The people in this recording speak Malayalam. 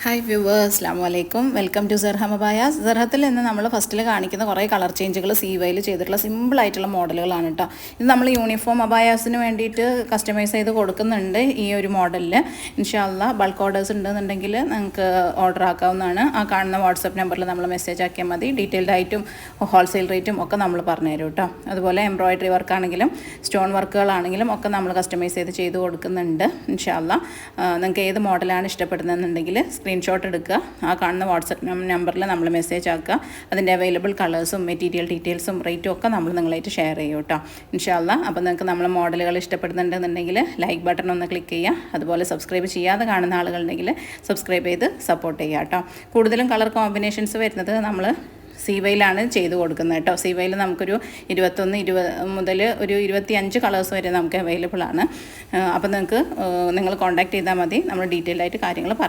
ഹായ് വ്യൂവേഴ്സ്, അസ്സലാമു അലൈക്കും. Welcome to Serham abayas. സെർഹത്തിൽ നിന്ന് നമ്മൾ ഫസ്റ്റിൽ കാണിക്കുന്ന കുറേ കളർ ചേഞ്ചുകൾ സീവയിൽ ചെയ്തിട്ടുള്ള സിമ്പിളായിട്ടുള്ള മോഡലുകളാണ് കേട്ടോ. ഇത് നമ്മൾ യൂണിഫോം അബായാസിന് വേണ്ടിയിട്ട് കസ്റ്റമൈസ് ചെയ്ത് കൊടുക്കുന്നുണ്ട് ഈ ഒരു മോഡലിൽ. ഇൻഷാ അല്ലാ ബൾക്ക് ഓർഡേഴ്സ് ഉണ്ടെന്നുണ്ടെങ്കിൽ നിങ്ങൾക്ക് ഓർഡർ ആക്കാവുന്നതാണ്. ആ കാണുന്ന വാട്സപ്പ് നമ്പറിൽ നമ്മൾ മെസ്സേജ് ആക്കിയാൽ മതി. ഡീറ്റെയിൽഡ് ആയിട്ടും ഹോൾസെയിൽ റേറ്റും ഒക്കെ നമ്മൾ പറഞ്ഞുതരും കേട്ടോ. അതുപോലെ എംബ്രോയിഡറി വർക്കാണെങ്കിലും സ്റ്റോൺ വർക്കുകളാണെങ്കിലും ഒക്കെ നമ്മൾ കസ്റ്റമൈസ് ചെയ്ത് കൊടുക്കുന്നുണ്ട്. ഇൻഷാ അല്ലാ നിങ്ങൾക്ക് ഏത് മോഡലാണ് ഇഷ്ടപ്പെടുന്നതെന്നുണ്ടെങ്കിൽ സ്ക്രീൻഷോട്ട് എടുക്കുക. ആ കാണുന്ന വാട്സപ്പ് നമ്പറിൽ നമ്മൾ മെസ്സേജ് ആക്കുക. അതിൻ്റെ അവൈലബിൾ കളേഴ്സും മെറ്റീരിയൽ ഡീറ്റെയിൽസും റേറ്റും ഒക്കെ നമ്മൾ നിങ്ങളായിട്ട് ഷെയർ ചെയ്യും കേട്ടോ. ഇൻഷാ അല്ലാ. അപ്പോൾ നിങ്ങൾക്ക് നമ്മൾ മോഡലുകൾ ഇഷ്ടപ്പെടുന്നുണ്ടെന്നുണ്ടെങ്കിൽ ലൈക്ക് ബട്ടൺ ഒന്ന് ക്ലിക്ക് ചെയ്യുക. അതുപോലെ സബ്സ്ക്രൈബ് ചെയ്യാതെ കാണുന്ന ആളുകളുണ്ടെങ്കിൽ സബ്സ്ക്രൈബ് ചെയ്ത് സപ്പോർട്ട് ചെയ്യുക കേട്ടോ. കൂടുതലും കളർ കോമ്പിനേഷൻസ് വരുന്നത് നമ്മൾ സീവയിലാണ് ചെയ്ത് കൊടുക്കുന്നത് കേട്ടോ. സീവയിൽ നമുക്കൊരു 20 മുതൽ ഒരു 25 കളേഴ്സ് വരെ നമുക്ക് അവൈലബിൾ ആണ്. അപ്പോൾ നിങ്ങൾ കോൺടാക്ട് ചെയ്താൽ മതി. നമ്മൾ ഡീറ്റെയിൽ ആയിട്ട് കാര്യങ്ങൾ പറഞ്ഞു